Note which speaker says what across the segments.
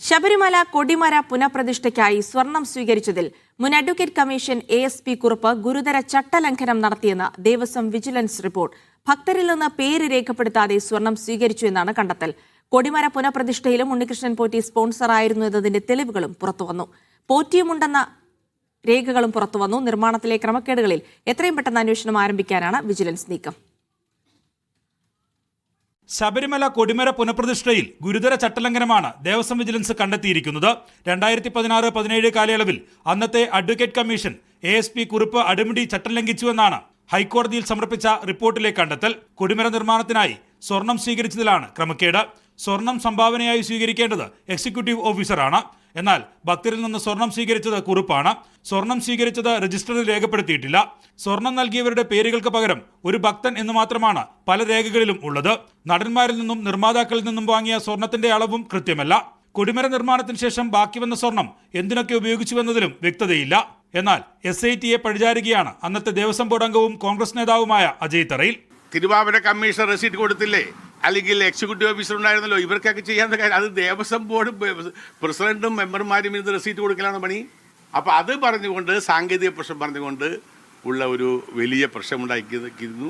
Speaker 1: ശബരിമല കൊടിമര പുനഃപ്രതിഷ്ഠയ്ക്കായി സ്വർണം സ്വീകരിച്ചതിൽ മുൻ advocate commission ASP Kurup ഗുരുതര ചട്ടലംഘനം നടത്തിയെന്ന് ദേവസ്വം വിജിലൻസ് റിപ്പോർട്ട്. ഭക്തരിൽ നിന്ന് പേര് രേഖപ്പെടുത്താതെ സ്വർണം സ്വീകരിച്ചു എന്നാണ് കണ്ടെത്തൽ. കൊടിമര പുനഃപ്രതിഷ്ഠയിലും ഉണ്ണികൃഷ്ണൻ പോറ്റി സ്പോൺസറായിരുന്നു എന്നതിന്റെ തെളിവുകളും പുറത്തുവന്നു. പോറ്റിയുമുണ്ടെന്ന രേഖകളും പുറത്തുവന്നു. നിർമ്മാണത്തിലെ ക്രമക്കേടുകളിൽ എത്രയും പെട്ടെന്ന് അന്വേഷണം ആരംഭിക്കാനാണ് വിജിലൻസ് നീക്കം.
Speaker 2: ശബരിമല കൊടിമര പുനഃപ്രതിഷ്ഠയിൽ ഗുരുതര ചട്ടലംഘനമാണ് ദേവസ്വം വിജിലൻസ് കണ്ടെത്തിയിരിക്കുന്നത്. 2016-17 കാലയളവിൽ അന്നത്തെ അഡ്വക്കേറ്റ് കമ്മീഷൻ ASP കുറുപ്പ് അടിമുടി ചട്ടം ലംഘിച്ചുവെന്നാണ് ഹൈക്കോടതിയിൽ സമർപ്പിച്ച റിപ്പോർട്ടിലെ കണ്ടെത്തൽ. കൊടിമര നിർമ്മാണത്തിനായി സ്വർണം സ്വീകരിച്ചതിലാണ് ക്രമക്കേട്. സ്വർണം സംഭാവനയായി സ്വീകരിക്കേണ്ടത് എക്സിക്യൂട്ടീവ് ഓഫീസറാണ്. എന്നാൽ ഭക്തരിൽ നിന്ന് സ്വർണം സ്വീകരിച്ചത് കുറുപ്പാണ്. സ്വർണം സ്വീകരിച്ചത് രജിസ്റ്ററിൽ രേഖപ്പെടുത്തിയിട്ടില്ല. സ്വർണം നൽകിയവരുടെ പേരുകൾക്ക് പകരം ഒരു ഭക്തൻ എന്ന് മാത്രമാണ് പല രേഖകളിലും ഉള്ളത്. നടന്മാരിൽ നിന്നും നിർമ്മാതാക്കളിൽ നിന്നും വാങ്ങിയ സ്വർണത്തിന്റെ അളവും കൃത്യമല്ല. കൊടിമര നിർമ്മാണത്തിന് ശേഷം ബാക്കി വന്ന സ്വർണം എന്തിനൊക്കെ ഉപയോഗിച്ചുവെന്നതിലും വ്യക്തതയില്ല. എന്നാൽ SITയെ പഴിചാരുകയാണ് അന്നത്തെ ദേവസ്വം ബോർഡ് അംഗവും കോൺഗ്രസ് നേതാവുമായ അജയ് തറയിൽ.
Speaker 3: തിരുവാഭരണ കമ്മീഷൻ റെസീറ്റ് കൊടുത്തില്ലേ, അല്ലെങ്കിൽ എക്സിക്യൂട്ടീവ് ഓഫീസർ ഉണ്ടായിരുന്നല്ലോ, ഇവർക്കൊക്കെ ചെയ്യാവുന്ന കാര്യം. അത് ദേവസ്വം ബോർഡ് പ്രസിഡന്റും മെമ്പർമാരും ഇത് റെസീറ്റ് കൊടുക്കലാണ് പണി. അപ്പോൾ അത് പറഞ്ഞുകൊണ്ട്, സാങ്കേതിക പ്രശ്നം പറഞ്ഞുകൊണ്ട് ഉള്ള ഒരു വലിയ പ്രശ്നമുണ്ടാക്കിയിരുന്നു.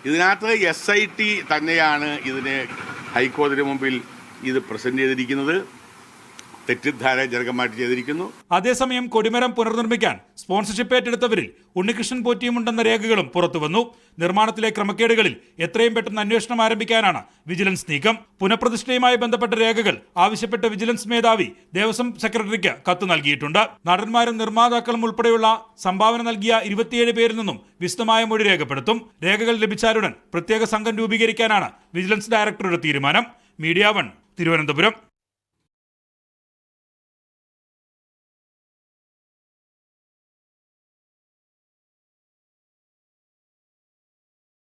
Speaker 3: ഇതിനകത്ത് SIT തന്നെയാണ് ഇതിന് ഹൈക്കോടതിയുടെ മുമ്പിൽ ഇത് പ്രസന്റ് ചെയ്തിരിക്കുന്നത്. തെറ്റിദ്ധാരണജനകമായിട്ട് ചെയ്തിരിക്കുന്നു.
Speaker 2: അതേസമയം കൊടിമരം പുനർനിർമ്മിക്കാൻ സ്പോൺസർഷിപ്പ് ഏറ്റെടുത്തവരിൽ ഉണ്ണികൃഷ്ണൻ പോറ്റിയുമുണ്ടെന്ന രേഖകളും പുറത്തുവന്നു. നിർമ്മാണത്തിലെ ക്രമക്കേടുകളിൽ എത്രയും പെട്ടെന്ന് അന്വേഷണം ആരംഭിക്കാനാണ് വിജിലൻസ് നീക്കം. പുനഃപ്രതിഷ്ഠയുമായി ബന്ധപ്പെട്ട രേഖകൾ ആവശ്യപ്പെട്ട വിജിലൻസ് മേധാവി ദേവസ്വം സെക്രട്ടറിക്ക് കത്ത് നൽകിയിട്ടുണ്ട്. നടന്മാരും നിർമ്മാതാക്കളും ഉൾപ്പെടെയുള്ള സംഭാവന നൽകിയ 27 പേരിൽ നിന്നും വിശദമായ മൊഴി രേഖപ്പെടുത്തും. രേഖകൾ ലഭിച്ചാലുടൻ പ്രത്യേക സംഘം രൂപീകരിക്കാനാണ് വിജിലൻസ് ഡയറക്ടറുടെ തീരുമാനം. മീഡിയ 1 തിരുവനന്തപുരം.